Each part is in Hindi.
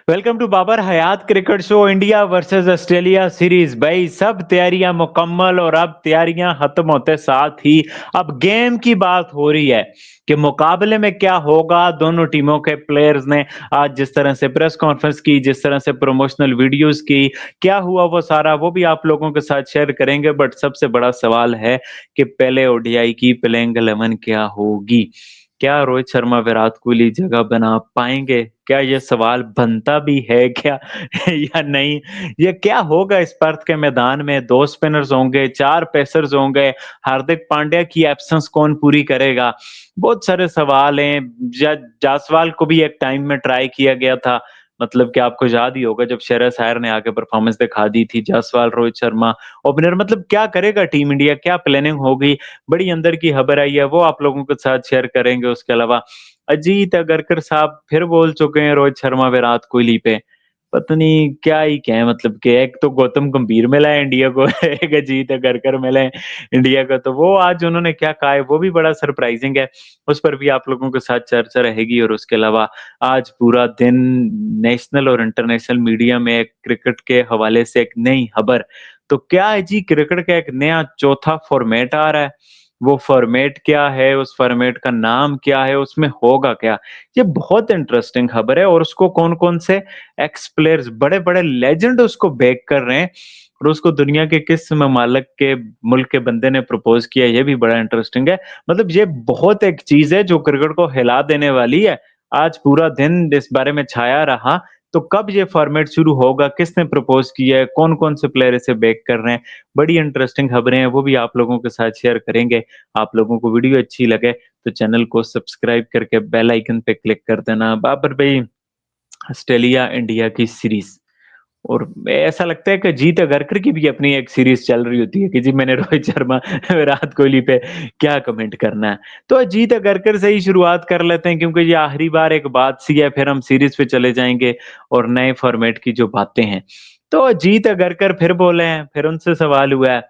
Welcome to Babar Hayat cricket show India versus Australia series. भाई सब तैयारियां मुकम्मल और अब तैयारियां खत्म होते साथ ही अब गेम की बात हो रही है कि मुकाबले में क्या होगा। दोनों टीमों के प्लेयर्स ने आज जिस तरह से प्रेस कॉन्फ्रेंस की, जिस तरह से प्रमोशनल वीडियोस की, क्या हुआ वो सारा वो भी आप लोगों के साथ शेयर करेंगे। बट सबसे बड़ा सवाल है कि पहले ओडीआई की प्लेइंग 11 क्या होगी। क्या रोहित शर्मा विराट कोहली जगह बना पाएंगे? क्या ये सवाल बनता भी है क्या या नहीं? ये क्या होगा इस पर्थ के मैदान में? 2 स्पिनर्स होंगे, 4 पेसर्स होंगे, हार्दिक पांड्या की एब्सेंस कौन पूरी करेगा? बहुत सारे सवाल हैं। जायसवाल को भी एक टाइम में ट्राई किया गया था, मतलब कि आपको याद ही होगा जब श्रेयस अय्यर ने आके परफॉर्मेंस दिखा दी थी। जायसवाल, रोहित शर्मा ओपनर, मतलब क्या करेगा टीम इंडिया? क्या प्लानिंग होगी? बड़ी अंदर की खबर आई है, वो आप लोगों के साथ शेयर करेंगे। उसके अलावा अजीत अगरकर साहब फिर बोल चुके हैं रोहित शर्मा विराट कोहली पे। पता नहीं क्या ही कहें, मतलब कि एक तो गौतम गंभीर मिला है इंडिया को एक अजीत अगरकर मिले हैं इंडिया को, तो वो आज उन्होंने क्या कहा है वो भी बड़ा सरप्राइजिंग है। उस पर भी आप लोगों के साथ चर्चा रहेगी। और उसके अलावा आज पूरा दिन नेशनल और इंटरनेशनल मीडिया में क्रिकेट के हवाले से एक नई खबर। तो क्या है जी, क्रिकेट का एक नया चौथा फॉर्मेट आ रहा है। वो फॉर्मेट क्या है, उस फॉर्मेट का नाम क्या है, उसमें होगा क्या? ये बहुत इंटरेस्टिंग खबर है। और उसको कौन-कौन से एक्स प्लेयर्स, बड़े-बड़े लेजेंड उसको बैक कर रहे हैं। और उसको दुनिया के किस ममालिक के मुल्क के बंदे ने प्रपोज किया, ये भी बड़ा इंटरेस्टिंग है। मतलब ये बहुत एक चीज है जो क्रिकेट को हिला देने वाली है। आज पूरा दिन इस बारे में छाया रहा। तो कब ये फॉर्मेट शुरू होगा, किसने प्रपोज किया है, कौन-कौन से प्लेयर इसे बैक कर रहे हैं, बड़ी इंटरेस्टिंग खबरें हैं, वो भी आप लोगों के साथ शेयर करेंगे। आप लोगों को वीडियो अच्छी लगे तो चैनल को सब्सक्राइब करके बेल आइकन पे क्लिक कर देना। बाबर भाई, ऑस्ट्रेलिया इंडिया की सीरीज, और ऐसा लगता है कि जीत अगरकर की भी अपनी एक सीरीज चल रही होती है कि जी मैंने रोहित शर्मा विराट कोहली पे क्या कमेंट करना है। तो जीत अगरकर से ही शुरुआत कर लेते हैं क्योंकि ये आखिरी बार एक बात सी है, फिर हम सीरीज पे चले जाएंगे और नए फॉर्मेट की जो बातें हैं। तो जीत अगरकर फिर बोले हैं, फिर उनसे सवाल हुआ है।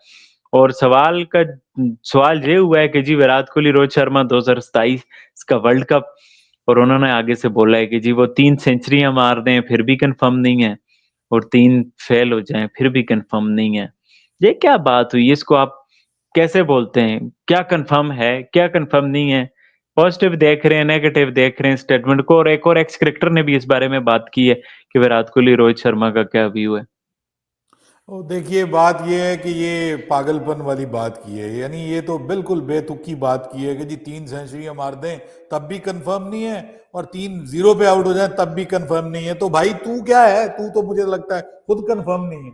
और सवाल ये हुआ है कि जी विराट कोहली रोहित शर्मा 2027 का वर्ल्ड कप। और उन्होंने आगे से बोला है कि जी वो 3 सेंचुरियां मार दें फिर भी कंफर्म नहीं है, और 3 फेल हो जाएँ फिर भी कन्फर्म नहीं है। ये क्या बात हुई? इसको आप कैसे बोलते हैं? क्या कन्फर्म है, क्या कन्फर्म नहीं है? पॉजिटिव देख रहे हैं, नेगेटिव देख रहे हैं स्टेटमेंट को। और एक और एक्स क्रिकेटर ने भी इस बारे में बात की है कि विराट कोहली, रोहित शर्मा का क्या व्यू है? देखिए, बात ये है कि ये पागलपन वाली बात की है। यानी ये तो बिल्कुल बेतुकी बात की है कि जी 3 सेंचुरियां मार दें तब भी कंफर्म नहीं है, और 3-0 पे आउट हो जाए तब भी कंफर्म नहीं है। तो भाई तू क्या है? तू तो मुझे लगता है खुद कंफर्म नहीं है।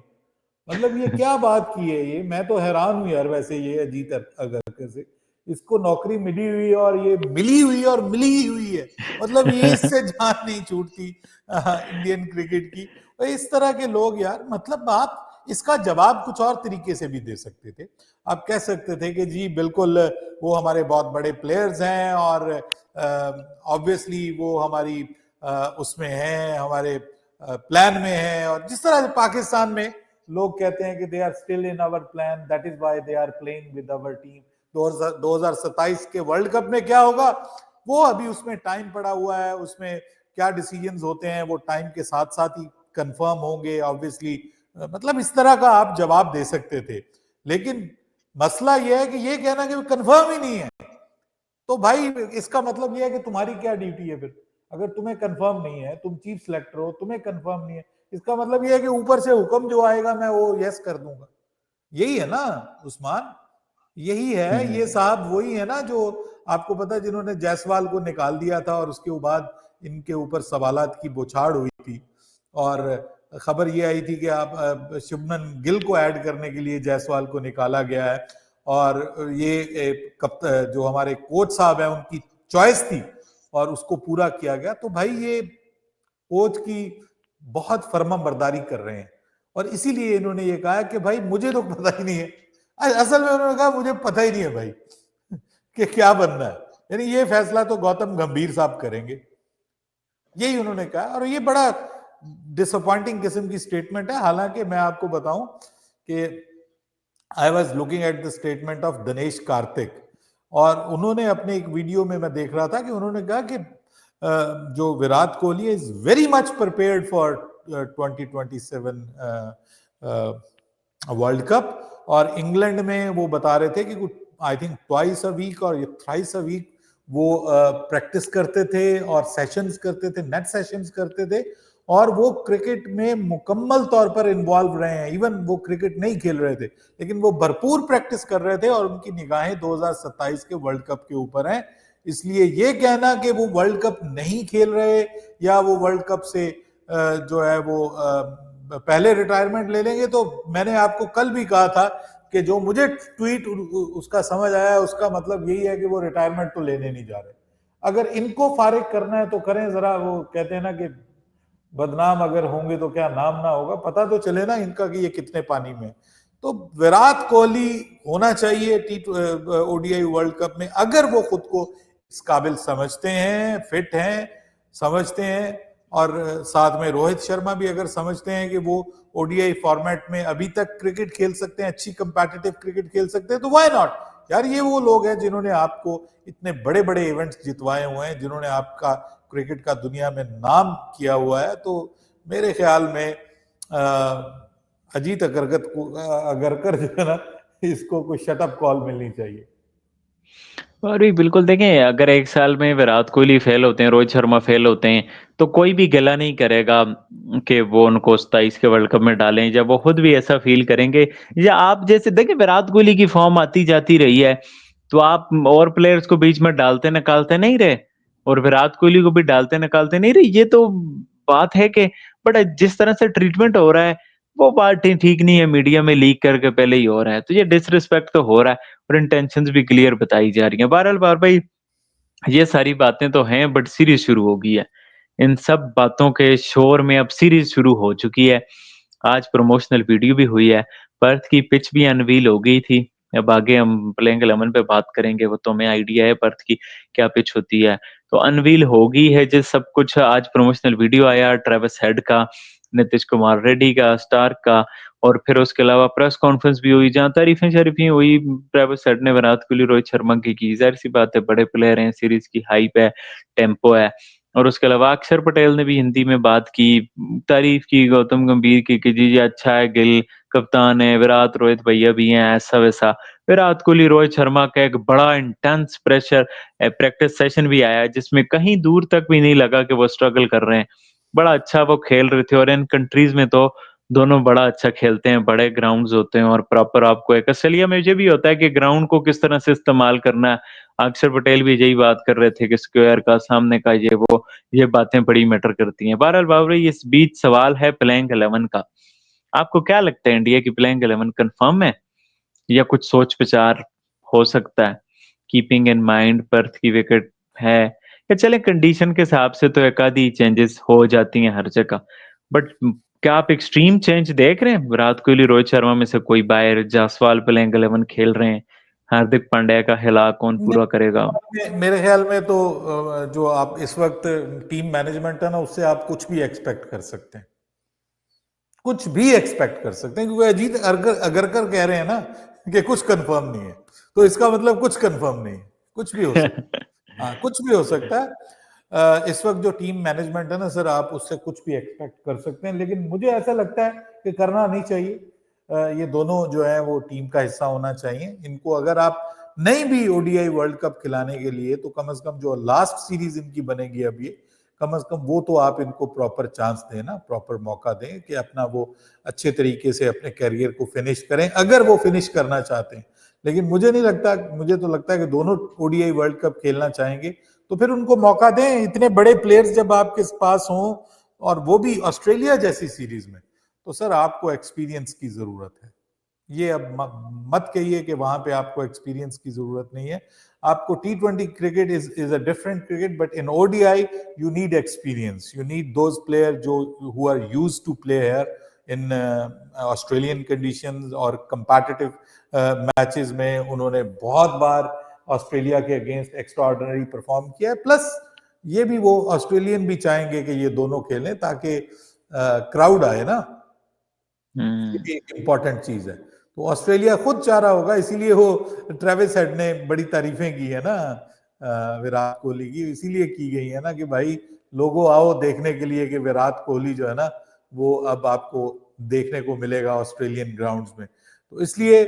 मतलब ये क्या बात की है? ये मैं तो हैरान हूं यार। वैसे ये अजीत अगरकर से, इसको नौकरी मिली हुई और ये मिली हुई और मिली ही हुई है। मतलब ये इससे जान नहीं छूटती इंडियन क्रिकेट की। और इस तरह के लोग यार, मतलब आप इसका जवाब कुछ और तरीके से भी दे सकते थे। आप कह सकते थे कि जी बिल्कुल वो हमारे बहुत बड़े प्लेयर्स हैं, और ऑब्वियसली वो हमारी उसमें हैं, हमारे प्लान में है। और जिस तरह पाकिस्तान में लोग कहते हैं कि they are still in our plan, that is why they are playing with our team. 2027 के वर्ल्ड कप में क्या होगा वो अभी उसमें टाइम पड़ा हुआ है। उसमें क्या डिसीजंस होते हैं वो टाइम के साथ साथ ही कंफर्म होंगे ऑब्वियसली। मतलब इस तरह का आप जवाब दे सकते थे। लेकिन मसला यह है कि ये कहना कि कंफर्म ही नहीं है, तो भाई इसका मतलब यह है कि तुम्हारी क्या ड्यूटी है फिर? अगर तुम्हें कंफर्म नहीं है, तुम चीफ सेलेक्टर हो, तुम्हें कंफर्म नहीं है, इसका मतलब यह है कि ऊपर से हुक्म जो आएगा मैं वो यस कर दूंगा। यही है ना उस्मान? यही है। ये हुँ। साहब वही है ना जो आपको पता है जिन्होंने जायसवाल को निकाल दिया था, और उसके बाद इनके ऊपर सवालात की बौछार हुई थी। और खबर ये आई थी कि आप शुभमन गिल को ऐड करने के लिए जायसवाल को निकाला गया है। और ये जो हमारे कोच साहब हैं उनकी चॉइस थी, और उसको पूरा किया गया। तो भाई ये कोच की बहुत फर्मा बरदारी कर रहे हैं। और इसीलिए इन्होंने ये कहा कि भाई मुझे तो पता ही नहीं है। असल में उन्होंने कहा मुझे पता ही नहीं है भाई कि क्या बनना है। यानी ये फैसला तो गौतम गंभीर साहब करेंगे, यही उन्होंने कहा। और ये बड़ा डिसअपॉइंटिंग किस्म की स्टेटमेंट है। हालांकि मैं आपको बताऊं कि I was looking at the statement of Dinesh Karthik, और उन्होंने अपने एक वीडियो में मैं देख रहा था कि उन्होंने कहा कि जो Virat Kohli is very much prepared for 2027 world cup. और इंग्लैंड में वो बता रहे थे कि कुछ I think twice a week और थ्राइस अ वीक वो प्रैक्टिस करते थे और सेशंस करते थे, नेट सेशंस करते थे, और वो क्रिकेट में मुकम्मल तौर पर इन्वॉल्व रहे हैं। इवन वो क्रिकेट नहीं खेल रहे थे लेकिन वो भरपूर प्रैक्टिस कर रहे थे, और उनकी निगाहें 2027 के वर्ल्ड कप के ऊपर हैं। इसलिए ये कहना कि वो वर्ल्ड कप नहीं खेल रहे या वो वर्ल्ड कप से जो है वो पहले रिटायरमेंट ले लेंगे, तो मैंने आपको कल भी कहा था कि जो मुझे ट्वीट उसका समझ आया, उसका मतलब यही है कि वो रिटायरमेंट तो लेने नहीं जा रहे। अगर इनको फारिग करना है तो करें जरा। वो कहते हैं ना कि बदनाम अगर होंगे तो क्या नाम ना होगा, पता तो चले ना इनका कि ये कितने पानी में। तो विराट कोहली होना चाहिए टी ओडीआई वर्ल्ड कप में, अगर वो खुद को इस काबिल समझते हैं, फिट हैं, समझते हैं। और साथ में रोहित शर्मा भी अगर समझते हैं कि वो ओडीआई फॉर्मेट में अभी तक क्रिकेट खेल सकते हैं, अच्छी कंपेटिटिव क्रिकेट खेल सकते हैं, तो व्हाई नॉट यार। ये वो लोग हैं जिन्होंने आपको इतने बड़े बड़े इवेंट्स जितवाए हुए हैं, जिन्होंने आपका क्रिकेट का दुनिया में नाम किया हुआ है। तो मेरे ख्याल में अजीत अगरकर जो है ना, इसको कोई शटअप कॉल मिलनी चाहिए। अरे बिल्कुल देखें, अगर एक साल में विराट कोहली फेल होते हैं, रोहित शर्मा फेल होते हैं, तो कोई भी गिला नहीं करेगा कि वो उनको 27 के वर्ल्ड कप में डालें, जब वो खुद भी ऐसा फील करेंगे। या आप जैसे देखें, विराट कोहली की फॉर्म आती जाती रही है, तो आप और प्लेयर्स को बीच में डालते निकालते नहीं रहे, और विराट कोहली को भी डालते निकालते नहीं रहे। ये तो बात है कि बट जिस तरह से ट्रीटमेंट हो रहा है, वो बात ठीक नहीं है। मीडिया में लीक करके पहले ही हो रहा है, तो ये डिसरिस्पेक्ट तो हो रहा है, और इंटेंशंस भी क्लियर बताई जा रही हैं। बहरहाल बार भाई, ये सारी बातें तो हैं, बट सीरीज शुरू हो गई है। इन सब बातों के शोर में अब सीरीज शुरू हो चुकी है। आज प्रमोशनल वीडियो भी हुई है। पर्थ की पिच भी अनवील हो गई थी। अब आगे हम प्लेइंग 11 पे बात करेंगे, वो तो हमें आइडिया है पर्थ की क्या पिच होती है। तो अनवील हो गई है जो सब कुछ। आज प्रमोशनल वीडियो आया ट्रेविस हेड का, नीतीश कुमार रेड्डी का, स्टार्क का, और फिर उसके अलावा प्रेस कॉन्फ्रेंस भी हुई जहाँ तारीफें-शरीफें हुई। ट्रेविस हेड ने विराट कोहली, रोहित शर्मा की। ज़ाहिर-सी बात है, बड़े प्लेयर हैं, सीरीज की हाइप है, टेम्पो है। और उसके अलावा अक्षर पटेल ने भी हिंदी में बात की, तारीफ की गौतम गंभीर की कि जी, ये अच्छा है, गिल कप्तान है, विराट, रोहित भैया भी हैं, ऐसा-वैसा। विराट कोहली, रोहित शर्मा का एक बड़ा इंटेंस प्रेशर प्रैक्टिस सेशन भी आया, जिसमें कहीं दूर तक भी नहीं लगा कि वो स्ट्रगल कर रहे हैं। बड़ा अच्छा वो खेल रहे थे, और इन कंट्रीज़ में तो दोनों बड़ा अच्छा खेलते हैं, बड़े ग्राउंड्स होते हैं, और प्रॉपर आपको एक ऑस्ट्रेलिया में ये भी होता है कि ग्राउंड को किस तरह से इस्तेमाल करना है। अक्षर पटेल भी यही बात कर रहे थे कि स्क्वायर का, सामने का, ये वो, ये बातें बड़ी मैटर करती हैं। बहरहाल बावरी, इस बीच सवाल है प्लेइंग 11 का। आपको क्या लगता है, इंडिया की प्लेइंग 11 कंफर्म है, या कुछ सोच-विचार हो सकता है? कीपिंग इन माइंड पर्थ की विकेट है, या चलें कंडीशन के हिसाब से तो एक आधी चेंजेस हो जाती हैं हर जगह। बट क्या आप एक्सट्रीम चेंज देख रहे हैं? विराट कोहली, रोहित शर्मा में से कोई बाहर, जायसवाल प्लेइंग 11 खेल रहे हैं, हार्दिक पांड्या का हिला कौन पूरा करेगा? मेरे ख्याल में तो जो आप इस वक्त टीम मैनेजमेंट है ना, उससे आप कुछ भी एक्सपेक्ट कर सकते हैं, कुछ भी एक्सपेक्ट कर सकते हैं, क्योंकि अजीत अगरकर कह रहे हैं ना कि कुछ कंफर्म नहीं है, तो इसका मतलब कुछ कंफर्म नहीं है, कुछ भी हो सकता है। हाँ, कुछ भी हो सकता है। इस वक्त जो टीम मैनेजमेंट है ना सर, आप उससे कुछ भी एक्सपेक्ट कर सकते हैं, लेकिन मुझे ऐसा लगता है कि करना नहीं चाहिए। ये दोनों जो है वो टीम का हिस्सा होना चाहिए। इनको अगर आप नहीं भी ओडीआई वर्ल्ड कप खिलाने के लिए, तो कम से कम जो लास्ट सीरीज इनकी बनेगी अब, ये कम से कम वो तो आप इनको प्रॉपर चांस दें ना, प्रॉपर मौका दें कि अपना वो अच्छे तरीके से अपने करियर को फिनिश करें, अगर वो फिनिश करना चाहते हैं। लेकिन मुझे नहीं लगता, मुझे तो लगता है कि दोनों ओडीआई वर्ल्ड कप खेलना चाहेंगे, तो फिर उनको मौका दें। इतने बड़े प्लेयर्स जब आपके पास हों, और वो भी ऑस्ट्रेलिया जैसी सीरीज में, तो सर आपको एक्सपीरियंस की जरूरत है। ये अब मत कहिए कि वहां पे आपको एक्सपीरियंस की जरूरत नहीं है। आपको T20 cricket is a different cricket, but in ODI you need experience, you need those player जो who are used to play here in Australian conditions, और कंपेटिटिव मैचेस में उन्होंने बहुत बार ऑस्ट्रेलिया के अगेंस्ट एक्स्ट्रा ऑर्डिनरी परफॉर्म किया है। प्लस ये भी वो ऑस्ट्रेलियन भी चाहेंगे कि ये दोनों खेलें, ताकि क्राउड आए ना, ये एक इंपॉर्टेंट चीज है। तो ऑस्ट्रेलिया खुद चाह रहा होगा, इसीलिए वो ट्रेविस हेड ने बड़ी तारीफें की है ना विराट कोहली की इसीलिए की गई है ना कि भाई लोगों आओ देखने के लिए कि विराट कोहली जो है ना वो अब आपको देखने को मिलेगा ऑस्ट्रेलियन ग्राउंड्स में। तो इसलिए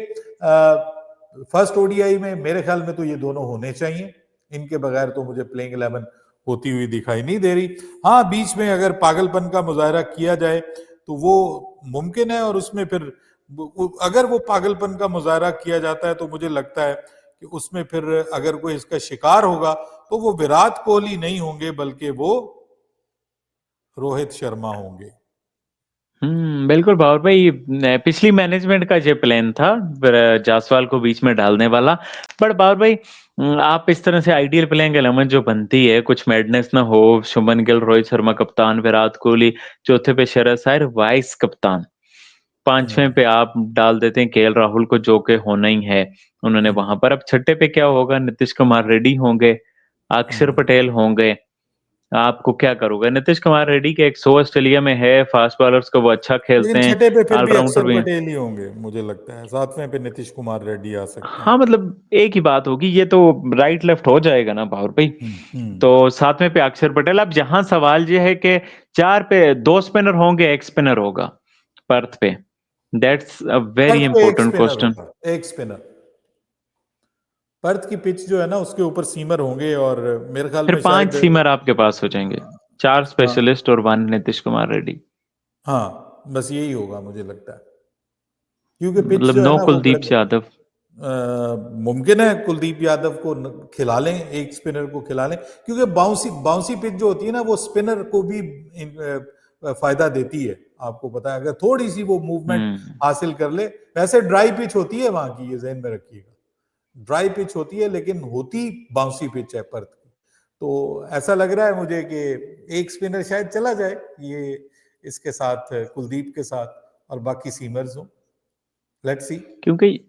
फर्स्ट ओडीआई में मेरे ख्याल में तो ये दोनों होने चाहिए, इनके बगैर तो मुझे प्लेइंग 11 होती हुई दिखाई नहीं दे रही। हाँ, बीच में अगर पागलपन का मुजाहरा किया जाए तो वो मुमकिन है, और उसमें फिर अगर वो पागलपन का मुजाहरा किया जाता है तो मुझे लगता है कि उसमें फिर अगर कोई इसका शिकार होगा तो वो विराट कोहली नहीं होंगे बल्कि वो रोहित शर्मा होंगे। बिल्कुल बाबर भाई, पिछली मैनेजमेंट का ये प्लान था जायसवाल को बीच में डालने वाला। बट बाबर भाई, आप इस तरह से आइडियल प्लेइंग 11 जो बनती है, कुछ मैडनेस ना हो, शुभमन गिल, रोहित शर्मा कप्तान, विराट कोहली चौथे पे, शरद सायर वाइस कप्तान, पांचवें पे आप डाल देते हैं केएल राहुल को, जो के होना ही है उन्होंने वहां पर। अब छठे पे क्या होगा? नीतीश कुमार रेड्डी होंगे, अक्षर पटेल होंगे। आपको क्या करोगे? नीतीश कुमार रेड्डी के 100 ऑस्ट्रेलिया में है, फास्ट बॉलर्स को वो अच्छा खेलते लेकिन हैं, छठे पे फिर भी ऑलराउंडर अक्षर भी हैं। पटेल ही होंगे मुझे लगता है, सातवें पे नीतीश कुमार रेड्डी आ सकते हैं। हाँ, मतलब एक ही बात होगी, ये तो राइट लेफ्ट हो जाएगा ना बाबर भाई। हम्म। तो सातवें पे अक्षर पटेल। अब जहां सवाल ये है कि चार पे दो स्पिनर होंगे, एक स्पिनर होगा पर्थ पे। दैट्स अ वेरी पर्थ पे एक इंपॉर्टेंट स्पिनर क्वेश्चन। होगा, एक स्पिनर। पर्थ की पिच जो है ना उसके ऊपर सीमर होंगे, और मेरे ख्याल फिर में पांच शायद सीमर आपके पास हो जाएंगे, चार हाँ स्पेशलिस्ट और वन नीतीश कुमार रेड्डी। हाँ, बस यही होगा मुझे लगता है, क्योंकि पिच मतलब जो है नो ना वो कुलदीप यादव। मुमकिन है कुलदीप यादव को खिला लें, एक स्पिनर को खिला लें, क्योंकि बाउंसी बाउंसी पिच जो होती है ना वो स्पिनर को भी फायदा देती है। आपको पता है अगर थोड़ी सी वो मूवमेंट हम्म हासिल कर ले, वैसे ड्राई पिच होती है वहां की, ये जहन में रखिएगा, ड्राई पिच होती है लेकिन होती बाउंसी पिच है पर्थ की। तो ऐसा लग रहा है मुझे कि एक स्पिनर शायद चला जाए ये इसके साथ, कुलदीप के साथ, और बाकी सीमर्स हो। Let's see. क्योंकि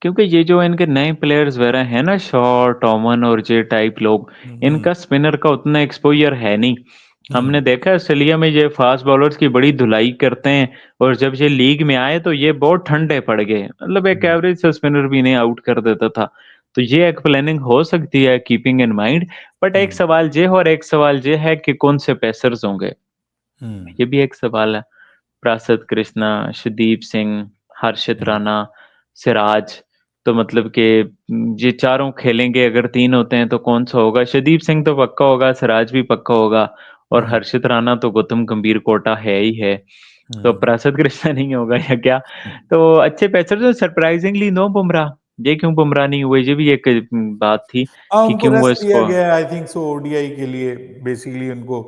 क्योंकि ये जो इनके नए प्लेयर्स वगैरह हैं ना, शॉ, टॉमन और जे टाइप लोग, हम्म इनका स्पिनर का उतना एक्सपोजर है नहीं। हम्म हमने देखा है ऑस्ट्रेलिया में ये फास्ट बॉलर्स की बड़ी धुलाई करते हैं, और जब ये लीग में आए तो ये बहुत ठंडे पड़ गए, मतलब एक हम्म एवरेज स्पिनर भी नहीं आउट कर देता था। तो ये एक प्लानिंग हो सकती है, कीपिंग इन माइंड। बट एक हम्म सवाल ये और एक सवाल ये है कि कौन से पेसर्स होंगे, हम्म ये भी एक सवाल है। प्रसाद कृष्णा, शुदीप सिंह, हर्षित हम्म राणा, सिराज, तो मतलब कि ये चारों खेलेंगे। अगर तीन होते हैं तो कौन सा होगा? शुदीप सिंह तो पक्का होगा, सिराज भी पक्का होगा, और हम्म हर्षित राणा तो गौतम गंभीर कोटा है ही है। तो हम्म प्रसाद कृष्णा नहीं होगा या क्या? हम्म। तो अच्छे पेसर जो सरप्राइजिंगली नो बुमराह। ये क्यों बुमराह नहीं हुए? ये भी एक बात थी हाँ, कि उनको क्यों वो रेस्ट दिया इसको। गया है आई थिंक सो, ओडीआई के लिए बेसिकली उनको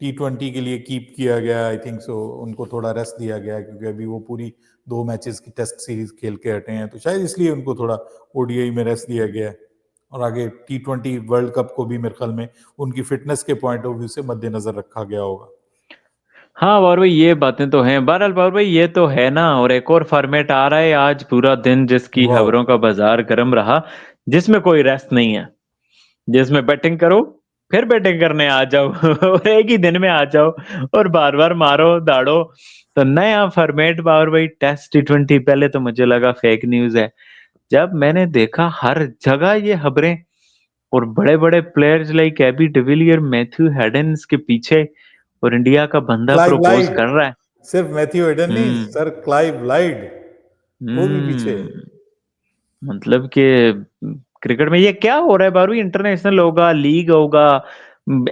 T20 के लिए कीप किया गया आई थिंक सो, उनको थोड़ा रेस्ट दिया गया है क्योंकि अभी वो पूरी 2 मैचेस की टेस्ट सीरीज खेल के हटे हैं, तो शायद इसलिए उनको थोड़ा ओडीआई में रेस्ट दिया गया है। और आगे T20 वर्ल्ड कप को भी मेरे ख्याल में उनकी फिटनेस के पॉइंट ऑफ व्यू से मद्देनजर रखा गया होगा। हाँ और भाई, ये बातें तो हैं। बहरहाल बाबर भाई, ये तो है ना, और एक और फॉर्मेट आ रहा है आज पूरा दिन, जिसकी वाह। खबरों का बाजार गर्म रहा, जिसमें कोई रेस्ट नहीं है, जिसमें बैटिंग करो, फिर बैटिंग करने आ जाओ और एक ही दिन में आ जाओ, और बार बार मारो दाड़ो। तो नया फॉर्मेट बाबर भाई, टेस्ट T20। पहले तो मुझे लगा फेक न्यूज है, जब मैंने देखा हर जगह ये खबरें, और बड़े बड़े players like AB de Villiers, Matthew Haydens के पीछे, और इंडिया का बंदा क्लाइव प्रपोज लाइड, कर रहा है। सिर्फ मैथ्यू हेडन नहीं हम्म सर, क्लाइव लाइड वो भी पीछे है। हम्म मतलब कि क्रिकेट में ये क्या हो रहा है बारू? इंटरनेशनल होगा, लीग होगा,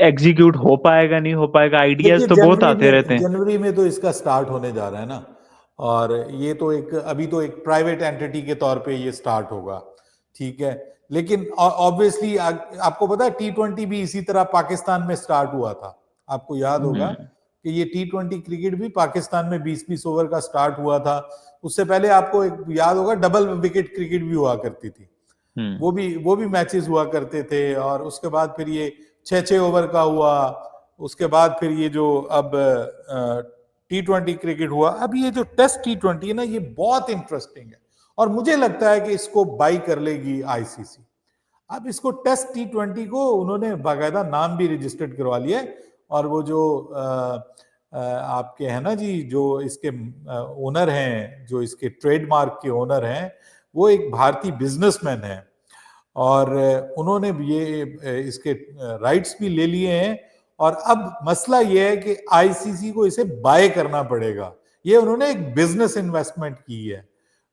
एग्जीक्यूट हो पाएगा नहीं हो पाएगा? आइडियाज देखिए तो बहुत आते रहते हैं। जनवरी में तो इसका स्टार्ट होने जा रहा है ना, और ये तो एक अभी तो एक प्राइवेट एंटिटी के तौर पे ये स्टार्ट होगा, ठीक है। लेकिन ऑब्वियसली आपको पता है T20 भी इसी तरह पाकिस्तान में स्टार्ट हुआ था, आपको याद होगा हम्म कि ये T20 क्रिकेट भी पाकिस्तान में 20-20 ओवर का स्टार्ट हुआ था। उससे पहले आपको एक याद होगा डबल विकेट क्रिकेट भी हुआ करती थी, हम्म वो भी मैचेस हुआ करते थे। और उसके बाद फिर ये 6-6 ओवर का हुआ, उसके बाद फिर ये जो अब T20 क्रिकेट हुआ, अब ये जो टेस्ट T20 है ना ये बहुत इंटरेस्टिंग है, और मुझे लगता है कि इसको बाई कर लेगी आईसीसी। अब इसको टेस्ट T20 को उन्होंने बाकायदा नाम भी रजिस्टर्ड करवा लिया है, और वो जो आपके हैं ना जी, जो इसके ओनर हैं, जो इसके ट्रेडमार्क के ओनर हैं, वो एक भारतीय बिजनेसमैन है, और उन्होंने भी इसके राइट्स भी ले लिए हैं। और अब मसला ये है कि आईसीसी को इसे बाय करना पड़ेगा। ये उन्होंने एक बिजनेस इन्वेस्टमेंट की है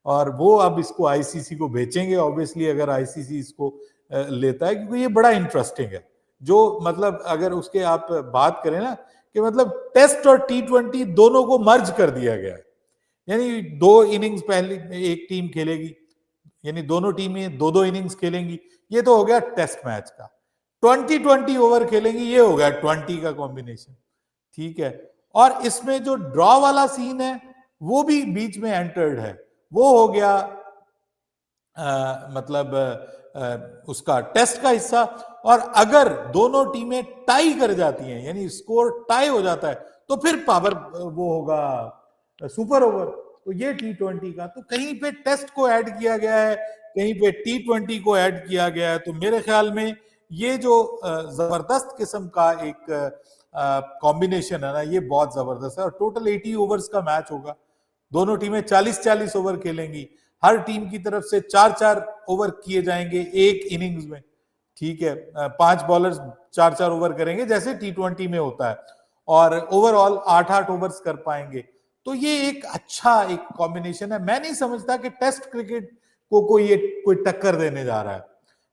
और वो अब इसको आईसीसी को बेचेंगे ऑब्वियसली, अगर आईसीसी इसको लेता है, क्योंकि ये बड़ा इंटरेस्टिंग है। जो मतलब अगर उसके आप बात करें ना कि मतलब टेस्ट और टी20 दोनों को मर्ज कर दिया गया है। यानी 2 इनिंग्स पहले एक टीम खेलेगी, यानी दोनों टीमें 2-2 इनिंग्स खेलेंगी। ये तो हो गया टेस्ट मैच का। 20-20 ओवर खेलेंगी, ये हो गया 20 का कॉम्बिनेशन। ठीक है। और इसमें जो ड्रॉ वाला सीन है वो भी बीच में एंटर्ड है। वो हो गया मतलब उसका टेस्ट का हिस्सा। और अगर दोनों टीमें टाई कर जाती हैं, यानी स्कोर टाई हो जाता है, तो फिर पावर वो होगा सुपर ओवर। तो ये टी20 का, तो कहीं पे टेस्ट को ऐड किया गया है, कहीं पे टी20 को ऐड किया गया है। तो मेरे ख्याल में ये जो जबरदस्त किस्म का एक कॉम्बिनेशन है ना, ये बहुत जबरदस्त है। और टोटल 80 ओवर्स का मैच होगा, दोनों टीमें 40-40 ओवर खेलेंगी। हर टीम की तरफ से 4-4 ओवर किए जाएंगे एक इनिंग्स में। ठीक है। 5 बॉलर्स 4-4 ओवर करेंगे जैसे टी20 में होता है, और ओवरऑल 8-8 ओवर्स कर पाएंगे। तो ये एक अच्छा एक कॉम्बिनेशन है। मैं नहीं समझता कि टेस्ट क्रिकेट को कोई टक्कर देने जा रहा है।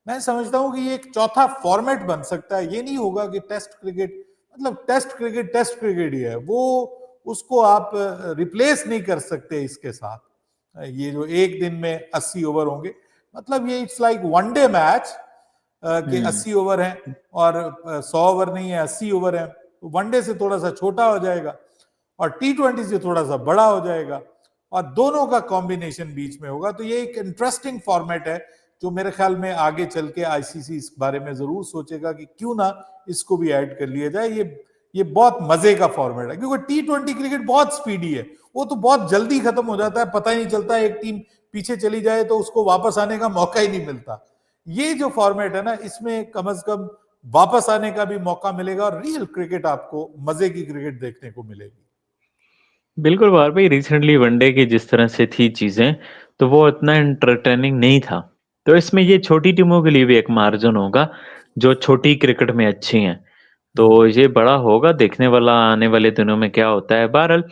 मैं समझता हूं कि ये एक चौथा फॉर्मेट बन सकता है। ये नहीं होगा कि टेस्ट क्रिकेट मतलब टेस्ट क्रिकेट ही है वो, उसको आप रिप्लेस नहीं कर सकते इसके साथ। ये जो एक दिन में 80 ओवर होंगे, मतलब ये इट्स लाइक वनडे मैच के हुँ। 80 ओवर हैं, और 100 ओवर नहीं है, 80 ओवर है। तो वनडे से थोड़ा सा छोटा हो जाएगा और टी20 से थोड़ा सा बड़ा हो जाएगा, और दोनों का कॉम्बिनेशन बीच में होगा। तो ये एक इंटरेस्टिंग फॉर्मेट है जो मेरे ख्याल में आगे चल के आईसीसी इस बारे में जरूर सोचेगा कि क्यों ना इसको भी ऐड कर लिया जाए। ये बहुत मजे का फॉर्मेट है, क्योंकि टी20 क्रिकेट बहुत स्पीडी है। वो तो बहुत जल्दी खत्म हो जाता है, पता ही नहीं चलता। एक टीम पीछे चली जाए तो उसको वापस आने का मौका ही नहीं मिलता। ये जो फॉर्मेट है ना, इसमें कम से कम वापस आने का भी मौका मिलेगा और रियल क्रिकेट, आपको मजे की क्रिकेट देखने को मिलेगी। बिल्कुल बार भाई, रिसेंटली वनडे की जिस तरह से थी चीज़ें, तो वो इतना एंटरटेनिंग नहीं था। तो इसमें ये छोटी टीमों के लिए भी एक मार्जिन होगा, जो छोटी क्रिकेट में अच्छी हैं। तो हम्म। ये बड़ा होगा देखने वाला, आने वाले दिनों में क्या होता है। बहरहाल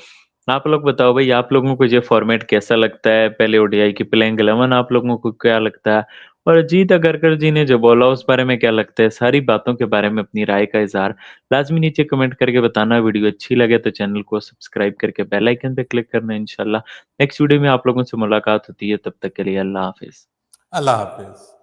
आप लोग बताओ भई, आप लोगों को ये फॉर्मेट कैसा लगता है? पहले ओडीआई की प्लेइंग 11 आप लोगों को क्या लगता है? और अजीत अगरकर जी ने जो बोला उस बारे में क्या लगता है? सारी बातों के बारे में अपनी राय का इज़हार लाज़मी नीचे कमेंट करके बताना। वीडियो अच्छी लगे तो चैनल को सब्सक्राइब करके बेल आइकन पे क्लिक करना। इंशाल्लाह नेक्स्ट वीडियो में आप लोगों से मुलाकात होती है, तब तक के लिए अल्लाह हाफ़िज़। अल्लाह हाफिज।